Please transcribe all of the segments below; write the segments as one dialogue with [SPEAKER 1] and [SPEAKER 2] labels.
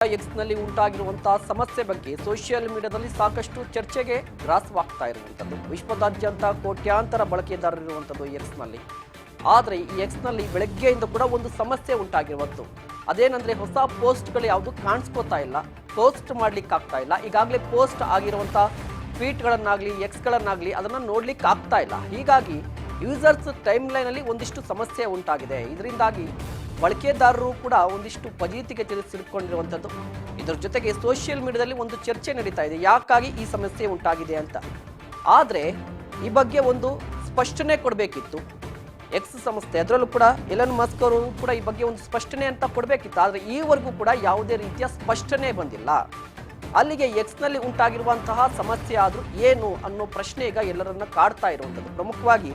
[SPEAKER 1] ಎಕ್ಸ್ನಲ್ಲಿ ಉಂಟಾಗಿರುವಂತಹ ಸಮಸ್ಯೆ ಬಗ್ಗೆ ಸೋಷಿಯಲ್ ಮೀಡಿಯಾದಲ್ಲಿ ಸಾಕಷ್ಟು ಚರ್ಚೆಗೆ ಗ್ರಾಸವಾಗ್ತಾ ಇರುವಂಥದ್ದು. ವಿಶ್ವದಾದ್ಯಂತ ಕೋಟ್ಯಾಂತರ ಬಳಕೆದಾರರಿರುವಂಥದ್ದು ಎಕ್ಸ್ನಲ್ಲಿ. ಆದರೆ ಈ ಎಕ್ಸ್ನಲ್ಲಿ ಬೆಳಗ್ಗೆಯಿಂದ ಕೂಡ ಒಂದು ಸಮಸ್ಯೆ ಉಂಟಾಗಿರುವಂಥದ್ದು. ಅದೇನಂದ್ರೆ ಹೊಸ ಪೋಸ್ಟ್ಗಳು ಯಾವುದು ಕಾಣಿಸ್ಕೋತಾ ಇಲ್ಲ, ಪೋಸ್ಟ್ ಮಾಡ್ಲಿಕ್ಕೆ ಆಗ್ತಾ ಇಲ್ಲ. ಈಗಾಗಲೇ ಪೋಸ್ಟ್ ಆಗಿರುವಂಥ ಟ್ವೀಟ್ಗಳನ್ನಾಗಲಿ ಎಕ್ಸ್ಗಳನ್ನಾಗಲಿ ಅದನ್ನು ನೋಡ್ಲಿಕ್ಕೆ ಆಗ್ತಾ ಇಲ್ಲ. ಹೀಗಾಗಿ ಯೂಸರ್ಸ್ ಟೈಮ್ ಲೈನಲ್ಲಿ ಒಂದಿಷ್ಟು ಸಮಸ್ಯೆ ಉಂಟಾಗಿದೆ. ಇದರಿಂದಾಗಿ ಬಳಕೆದಾರರು ಕೂಡ ಒಂದಿಷ್ಟು ಫಜೀತಿಗೆ ಸಿಲುಕೊಂಡಿರುವಂಥದ್ದು. ಇದರ ಜೊತೆಗೆ ಸೋಷಿಯಲ್ ಮೀಡಿಯಾದಲ್ಲಿ ಒಂದು ಚರ್ಚೆ ನಡೀತಾ ಇದೆ, ಯಾಕಾಗಿ ಈ ಸಮಸ್ಯೆ ಉಂಟಾಗಿದೆ ಅಂತ. ಆದರೆ ಈ ಬಗ್ಗೆ ಒಂದು ಸ್ಪಷ್ಟನೆ ಕೊಡಬೇಕಿತ್ತು ಎಕ್ಸ್ ಸಂಸ್ಥೆ, ಅದರಲ್ಲೂ ಕೂಡ ಎಲನ್ ಮಸ್ಕ್ ಅವರು ಕೂಡ ಈ ಬಗ್ಗೆ ಒಂದು ಸ್ಪಷ್ಟನೆ ಅಂತ ಕೊಡಬೇಕಿತ್ತು. ಆದರೆ ಈವರೆಗೂ ಕೂಡ ಯಾವುದೇ ರೀತಿಯ ಸ್ಪಷ್ಟನೆ ಬಂದಿಲ್ಲ. ಅಲ್ಲಿಗೆ ಎಕ್ಸ್ನಲ್ಲಿ ಉಂಟಾಗಿರುವಂತಹ ಸಮಸ್ಯೆ ಆದರೂ ಏನು ಅನ್ನೋ ಪ್ರಶ್ನೆ ಈಗ ಎಲ್ಲರನ್ನ ಕಾಡ್ತಾ ಇರುವಂಥದ್ದು. ಪ್ರಮುಖವಾಗಿ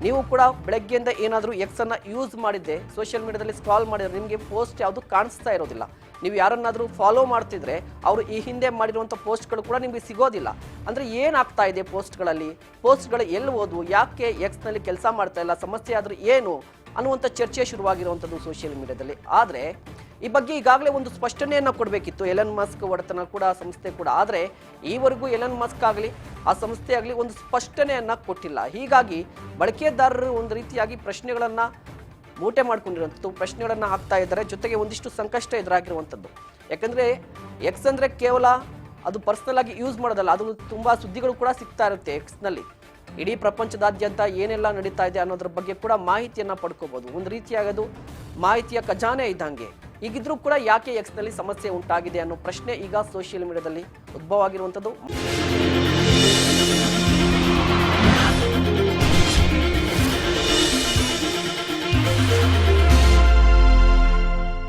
[SPEAKER 1] ನೀವು ಕೂಡ ಬೆಳಗ್ಗೆಯಿಂದ ಏನಾದರೂ ಎಕ್ಸನ್ನು ಯೂಸ್ ಮಾಡಿದ್ದೆ, ಸೋಷಿಯಲ್ ಮೀಡಿಯಾದಲ್ಲಿ ಸ್ಕ್ರಾಲ್ ಮಾಡಿದ್ರೆ ನಿಮಗೆ ಪೋಸ್ಟ್ ಯಾವುದು ಕಾಣಿಸ್ತಾ ಇರೋದಿಲ್ಲ. ನೀವು ಯಾರನ್ನಾದರೂ ಫಾಲೋ ಮಾಡ್ತಿದ್ರೆ ಅವರು ಈ ಹಿಂದೆ ಮಾಡಿರುವಂಥ ಪೋಸ್ಟ್ಗಳು ಕೂಡ ನಿಮಗೆ ಸಿಗೋದಿಲ್ಲ. ಅಂದರೆ ಏನಾಗ್ತಾ ಇದೆ ಪೋಸ್ಟ್ಗಳು ಎಲ್ಲಿ ಓದುವು, ಯಾಕೆ ಎಕ್ಸ್ನಲ್ಲಿ ಕೆಲಸ ಮಾಡ್ತಾ ಇಲ್ಲ, ಸಮಸ್ಯೆ ಆದರೂ ಏನು ಅನ್ನುವಂಥ ಚರ್ಚೆ ಶುರುವಾಗಿರುವಂಥದ್ದು ಸೋಷಿಯಲ್ ಮೀಡಿಯಾದಲ್ಲಿ. ಆದರೆ ಈ ಬಗ್ಗೆ ಈಗಾಗಲೇ ಒಂದು ಸ್ಪಷ್ಟನೆಯನ್ನು ಕೊಡಬೇಕಿತ್ತು ಎಲನ್ ಮಸ್ಕ್ ಒಡೆತನ ಕೂಡ ಸಂಸ್ಥೆ ಕೂಡ. ಆದರೆ ಈವರೆಗೂ ಎಲನ್ ಮಸ್ಕ್ ಆಗಲಿ ಆ ಸಂಸ್ಥೆ ಆಗಲಿ ಒಂದು ಸ್ಪಷ್ಟನೆಯನ್ನು ಕೊಟ್ಟಿಲ್ಲ. ಹೀಗಾಗಿ ಬಳಕೆದಾರರು ಒಂದು ರೀತಿಯಾಗಿ ಪ್ರಶ್ನೆಗಳನ್ನು ಮೂಟೆ ಮಾಡ್ಕೊಂಡಿರುವಂಥದ್ದು, ಪ್ರಶ್ನೆಗಳನ್ನು ಹಾಕ್ತಾ ಇದ್ದಾರೆ. ಜೊತೆಗೆ ಒಂದಿಷ್ಟು ಸಂಕಷ್ಟ ಎದುರಾಗಿರುವಂಥದ್ದು. ಯಾಕಂದರೆ ಎಕ್ಸ್ ಅಂದರೆ ಕೇವಲ ಅದು ಪರ್ಸನಲ್ ಆಗಿ ಯೂಸ್ ಮಾಡೋದಲ್ಲ, ಅದು ತುಂಬ ಸುದ್ದಿಗಳು ಕೂಡ ಸಿಗ್ತಾ ಇರುತ್ತೆ ಎಕ್ಸ್ನಲ್ಲಿ. ಇಡೀ ಪ್ರಪಂಚದಾದ್ಯಂತ ಏನೆಲ್ಲ ನಡೀತಾ ಇದೆ ಅನ್ನೋದ್ರ ಬಗ್ಗೆ ಕೂಡ ಮಾಹಿತಿಯನ್ನು ಪಡ್ಕೋಬೋದು. ಒಂದು ರೀತಿಯಾಗದು ಮಾಹಿತಿಯ ಖಜಾನೆ ಇದ್ದಂಗೆ. ಈಗಿದ್ರೂ ಕೂಡ ಯಾಕೆ ಎಕ್ಸ್ನಲ್ಲಿ ಸಮಸ್ಯೆ ಉಂಟಾಗಿದೆ ಅನ್ನೋ ಪ್ರಶ್ನೆ ಈಗ ಸೋಷಿಯಲ್ ಮೀಡಿಯಾದಲ್ಲಿ ಉದ್ಭವ ಆಗಿರುವಂಥದ್ದು.